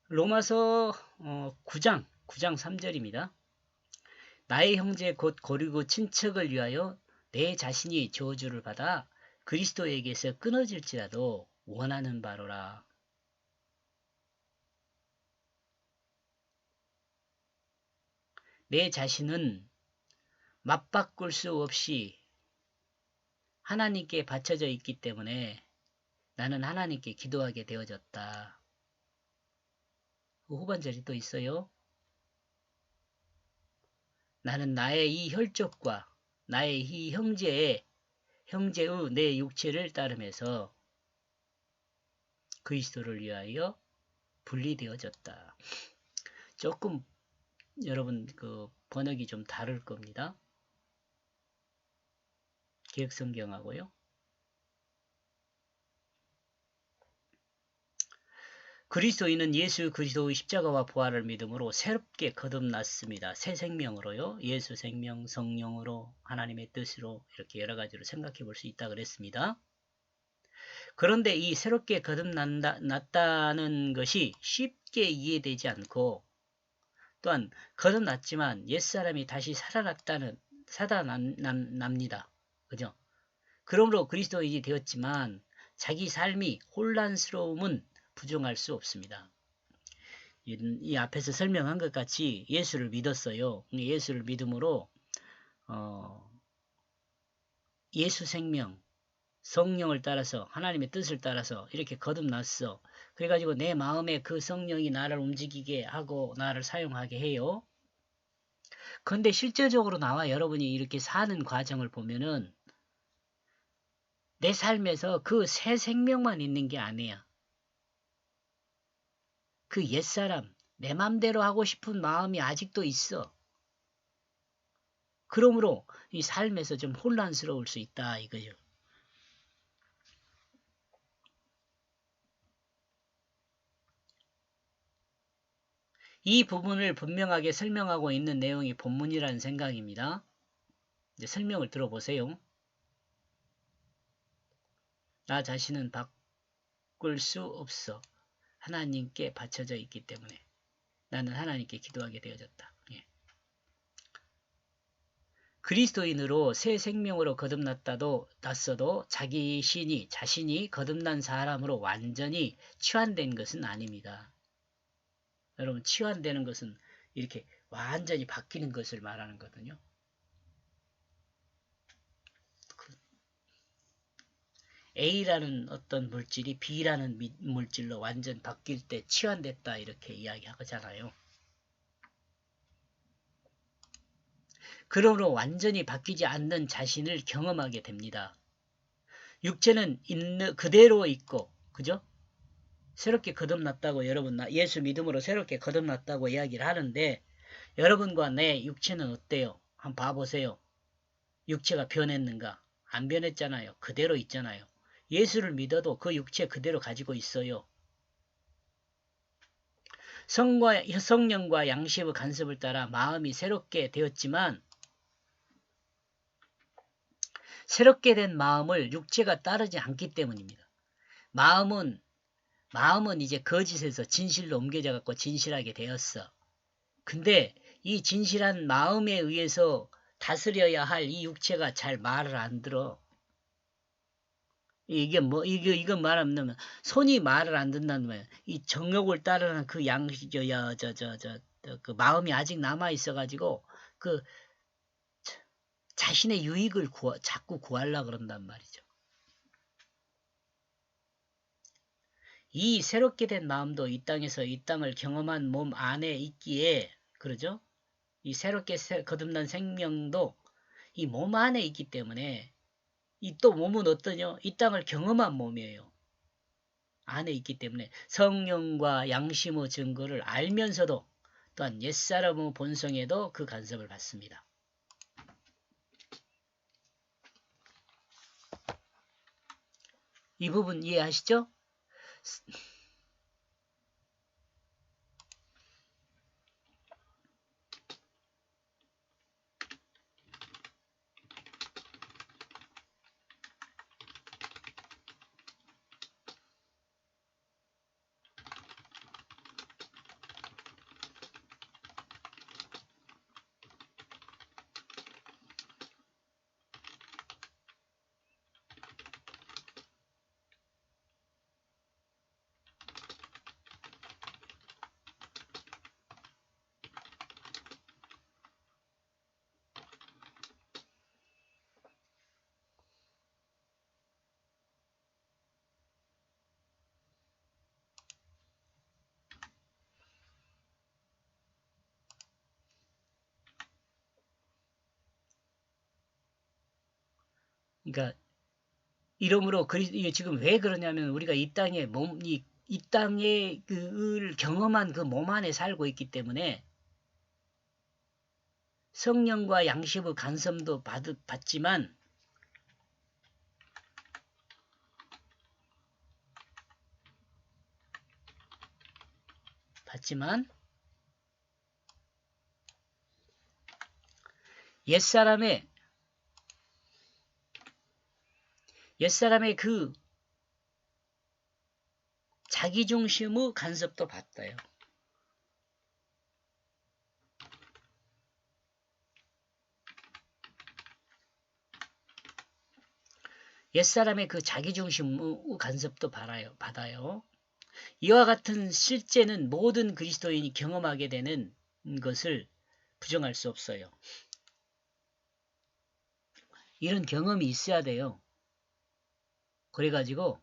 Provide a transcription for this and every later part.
로마서 9장 3절입니다. 나의 형제 곧 고리고 친척을 위하여 내 자신이 저주를 받아 그리스도에게서 끊어질지라도 원하는 바로라. 내 자신은 맞바꿀 수 없이 하나님께 바쳐져 있기 때문에 나는 하나님께 기도하게 되어졌다. 후반절이 또 있어요. 나는 나의 이 혈족과 나의 이 형제의 내 육체를 따르면서 그리스도를 위하여 분리되어졌다. 조금 여러분 그 번역이 좀 다를 겁니다. 개역성경하고요. 그리스도인은 예수 그리스도의 십자가와 부활을 믿음으로 새롭게 거듭났습니다. 새 생명으로요. 예수 생명, 성령으로, 하나님의 뜻으로 이렇게 여러 가지로 생각해 볼 수 있다 그랬습니다. 그런데 이 새롭게 거듭났다는 것이 쉽게 이해되지 않고 또한 거듭났지만 옛사람이 다시 살아납니다. 그죠? 그러므로 그리스도인이 되었지만 자기 삶이 혼란스러움은 부정할 수 없습니다. 이 앞에서 설명한 것 같이 예수를 믿었어요. 예수를 믿음으로 예수 생명, 성령을 따라서 하나님의 뜻을 따라서 이렇게 거듭났어. 그래가지고 내 마음에 그 성령이 나를 움직이게 하고 나를 사용하게 해요. 그런데 실제적으로 나와 여러분이 이렇게 사는 과정을 보면은 내 삶에서 그 새 생명만 있는 게 아니야. 그 옛사람, 내 맘대로 하고 싶은 마음이 아직도 있어. 그러므로 이 삶에서 좀 혼란스러울 수 있다 이거죠. 이 부분을 분명하게 설명하고 있는 내용이 본문이라는 생각입니다. 이제 설명을 들어보세요. 나 자신은 바꿀 수 없어. 하나님께 바쳐져 있기 때문에 나는 하나님께 기도하게 되어졌다. 예. 그리스도인으로 새 생명으로 났어도 자신이 거듭난 사람으로 완전히 치환된 것은 아닙니다. 여러분 치환되는 것은 이렇게 완전히 바뀌는 것을 말하는 거거든요. A라는 어떤 물질이 B라는 물질로 완전 바뀔 때 치환됐다 이렇게 이야기하잖아요. 그러므로 완전히 바뀌지 않는 자신을 경험하게 됩니다. 육체는 있는 그대로 있고, 그죠? 새롭게 거듭났다고 여러분 예수 믿음으로 새롭게 거듭났다고 이야기를 하는데 여러분과 내 육체는 어때요? 한번 봐보세요. 육체가 변했는가? 안 변했잖아요. 그대로 있잖아요. 예수를 믿어도 그 육체 그대로 가지고 있어요. 성령과 양심의 간섭을 따라 마음이 새롭게 되었지만 새롭게 된 마음을 육체가 따르지 않기 때문입니다. 마음은 이제 거짓에서 진실로 옮겨져 갖고 진실하게 되었어. 근데 이 진실한 마음에 의해서 다스려야 할 이 육체가 잘 말을 안 들어. 이건 말하면 손이 말을 안 듣는다는 거예요. 이 정욕을 따르는 그 그 마음이 아직 남아 있어가지고 그 자신의 유익을 자꾸 구하려고 그런단 말이죠. 이 새롭게 된 마음도 이 땅에서 이 땅을 경험한 몸 안에 있기에 그러죠? 이 새롭게 거듭난 생명도 이 몸 안에 있기 때문에 이 또 몸은 어떠냐? 이 땅을 경험한 몸이에요. 안에 있기 때문에 성령과 양심의 증거를 알면서도 또한 옛사람의 본성에도 그 간섭을 받습니다. 이 부분 이해하시죠? 그러니까 이러므로 이게 지금 왜 그러냐면 우리가 이 땅에 이 땅에 그를 경험한 그 몸 안에 살고 있기 때문에 성령과 양심의 간섭도 받지만 옛사람의 그 자기중심의 간섭도 받아요. 옛사람의 그 자기중심의 간섭도 받아요. 이와 같은 실제는 모든 그리스도인이 경험하게 되는 것을 부정할 수 없어요. 이런 경험이 있어야 돼요. 그래가지고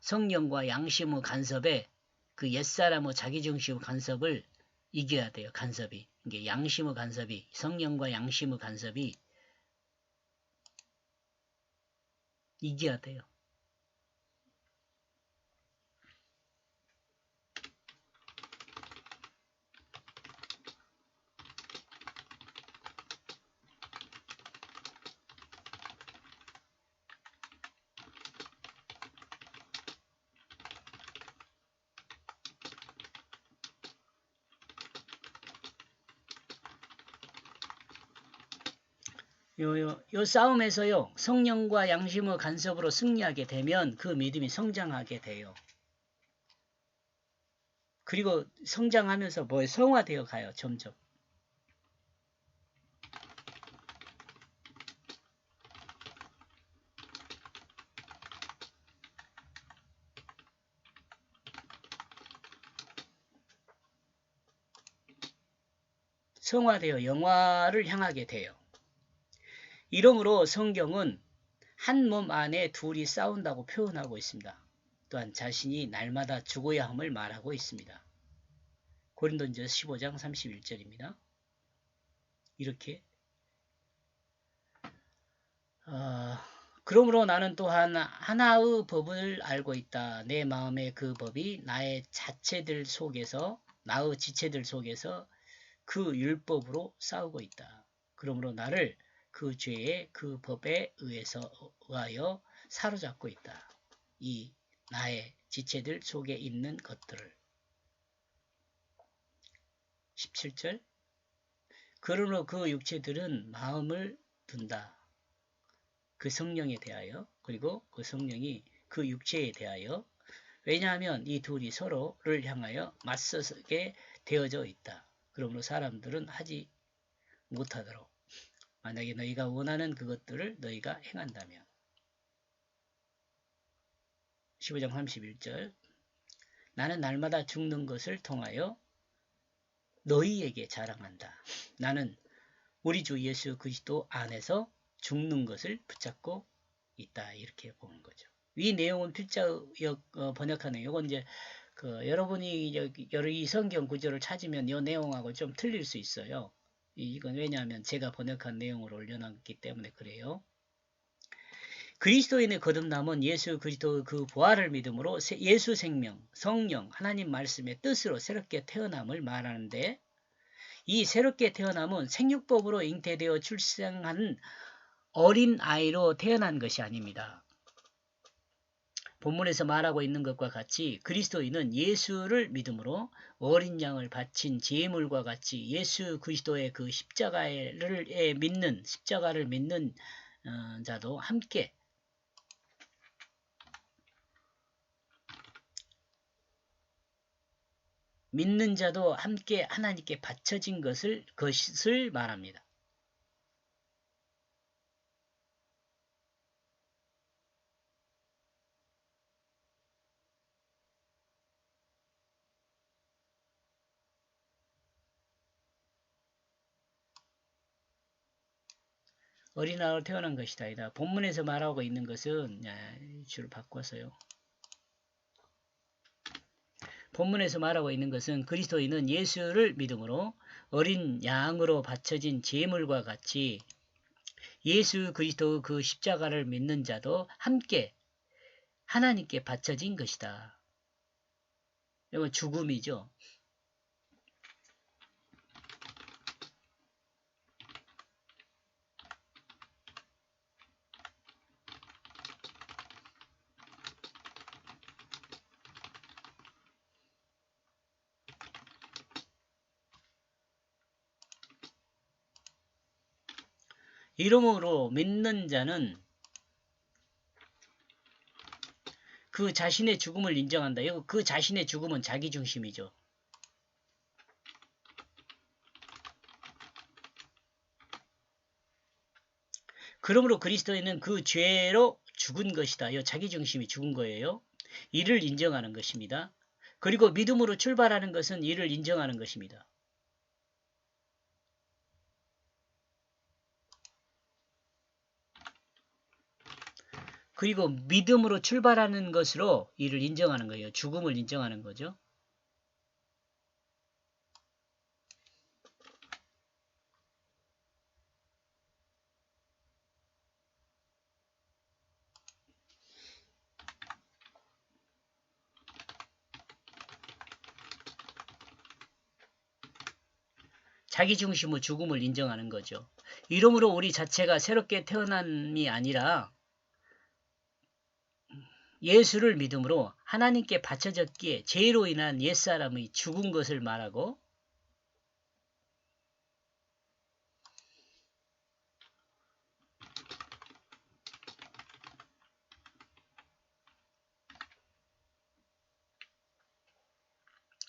성령과 양심의 간섭에 그 옛사람의 자기중심의 간섭을 이겨야 돼요. 간섭이. 이게 양심의 간섭이, 성령과 양심의 간섭이 이겨야 돼요. 요 싸움에서요, 성령과 양심의 간섭으로 승리하게 되면 그 믿음이 성장하게 돼요. 그리고 성장하면서 성화되어 가요, 점점. 성화되어 영화를 향하게 돼요. 이러므로 성경은 한 몸 안에 둘이 싸운다고 표현하고 있습니다. 또한 자신이 날마다 죽어야 함을 말하고 있습니다. 고린도전서 15장 31절입니다. 이렇게 그러므로 나는 또한 하나의 법을 알고 있다. 내 마음의 그 법이 나의 지체들 속에서 그 율법으로 싸우고 있다. 그러므로 나를 그 죄의 그 법에 의하여 사로잡고 있다. 이 나의 지체들 속에 있는 것들을. 17절 그러므로 그 육체들은 마음을 둔다. 그 성령에 대하여, 그리고 그 성령이 그 육체에 대하여. 왜냐하면 이 둘이 서로를 향하여 맞서게 되어져 있다. 그러므로 사람들은 하지 못하도록, 만약에 너희가 원하는 그것들을 너희가 행한다면. 15장 31절 나는 날마다 죽는 것을 통하여 너희에게 자랑한다. 나는 우리 주 예수 그리스도 안에서 죽는 것을 붙잡고 있다. 이렇게 보는 거죠. 이 내용은 필자역 번역하는 이건 이제 여러분이 여러 이 성경 구절을 찾으면 이 내용하고 좀 틀릴 수 있어요. 이건 왜냐하면 제가 번역한 내용을 올려놨기 때문에 그래요. 그리스도인의 거듭남은 예수 그리스도의 그 부활을 믿음으로 예수 생명, 성령, 하나님 말씀의 뜻으로 새롭게 태어남을 말하는데, 이 새롭게 태어남은 생육법으로 잉태되어 출생한 어린 아이로 태어난 것이 아닙니다. 본문에서 말하고 있는 것과 같이 그리스도인은 예수를 믿음으로 어린 양을 바친 제물과 같이 예수 그리스도의 그 십자가를 믿는 자도 함께 하나님께 바쳐진 것을 말합니다. 어린아이로 태어난 것이다. 아니다. 본문에서 말하고 있는 것은 줄을 바꿔서요. 본문에서 말하고 있는 것은 그리스도인은 예수를 믿음으로 어린 양으로 바쳐진 제물과 같이 예수 그리스도 그 십자가를 믿는 자도 함께 하나님께 바쳐진 것이다. 이건 죽음이죠. 이러므로 믿는 자는 그 자신의 죽음을 인정한다. 그 자신의 죽음은 자기 중심이죠. 그러므로 그리스도인은 그 죄로 죽은 것이다. 자기 중심이 죽은 거예요. 이를 인정하는 것입니다. 그리고 믿음으로 출발하는 것은 이를 인정하는 것입니다. 그리고 믿음으로 출발하는 것으로 이를 인정하는 거예요. 죽음을 인정하는 거죠. 자기 중심의 죽음을 인정하는 거죠. 이러므로 우리 자체가 새롭게 태어남이 아니라 예수를 믿음으로 하나님께 바쳐졌기에 죄로 인한 옛사람의 죽은 것을 말하고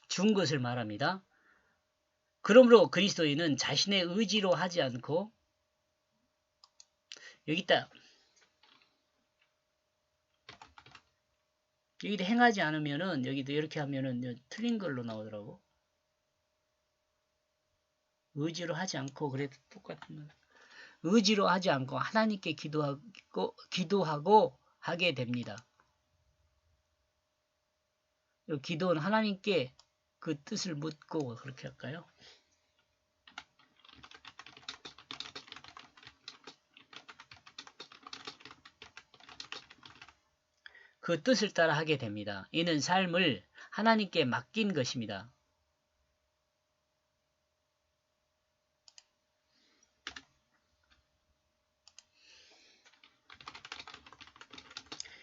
죽은 것을 말합니다. 그러므로 그리스도인은 자신의 의지로 하지 않고 여기 있다. 여기도 행하지 않으면은 여기도 이렇게 하면은 틀린 걸로 나오더라고. 의지로 하지 않고 그래도 똑같은 의지로 하지 않고 하나님께 기도하고 하게 됩니다. 기도는 하나님께 그 뜻을 묻고 그렇게 할까요? 그 뜻을 따라 하게 됩니다. 이는 삶을 하나님께 맡긴 것입니다.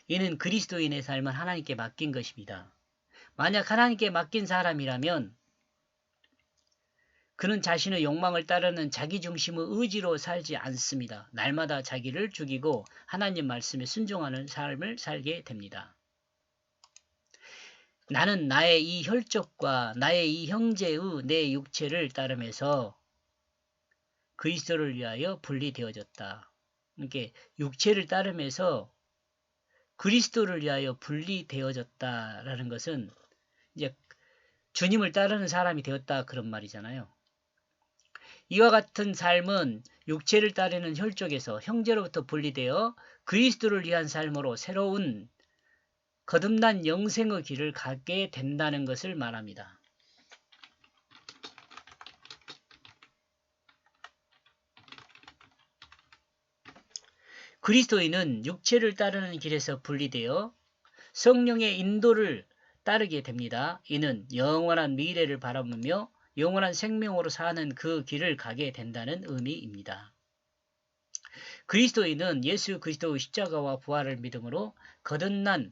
이는 그리스도인의 삶은 하나님께 맡긴 것입니다. 만약 하나님께 맡긴 사람이라면 그는 자신의 욕망을 따르는 자기 중심의 의지로 살지 않습니다. 날마다 자기를 죽이고 하나님 말씀에 순종하는 삶을 살게 됩니다. 나는 나의 이 혈족과 나의 이 형제의 내 육체를 따르면서 그리스도를 위하여 분리되어졌다. 이렇게 육체를 따르면서 그리스도를 위하여 분리되어졌다라는 것은 이제 주님을 따르는 사람이 되었다 그런 말이잖아요. 이와 같은 삶은 육체를 따르는 혈족에서 형제로부터 분리되어 그리스도를 위한 삶으로 새로운 거듭난 영생의 길을 가게 된다는 것을 말합니다. 그리스도인은 육체를 따르는 길에서 분리되어 성령의 인도를 따르게 됩니다. 이는 영원한 미래를 바라보며 영원한 생명으로 사는 그 길을 가게 된다는 의미입니다. 그리스도인은 예수 그리스도의 십자가와 부활을 믿음으로 거듭난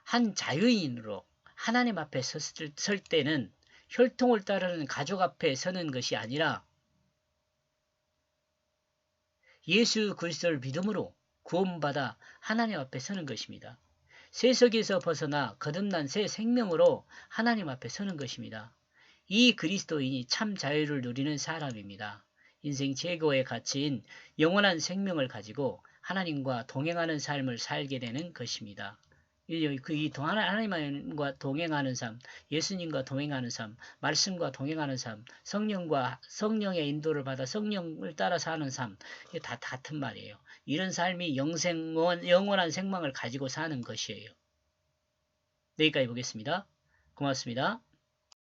한 자유인으로 하나님 앞에 설 때는 혈통을 따르는 가족 앞에 서는 것이 아니라 예수 그리스도를 믿음으로 구원받아 하나님 앞에 서는 것입니다. 세속에서 벗어나 거듭난 새 생명으로 하나님 앞에 서는 것입니다. 이 그리스도인이 참 자유를 누리는 사람입니다. 인생 최고의 가치인 영원한 생명을 가지고 하나님과 동행하는 삶을 살게 되는 것입니다. 하나님과 동행하는 삶, 예수님과 동행하는 삶, 말씀과 동행하는 삶, 성령의 인도를 받아 성령을 따라 사는 삶, 이게 다 같은 말이에요. 이런 삶이 영원한 생명을 가지고 사는 것이에요. 여기까지 보겠습니다. 고맙습니다.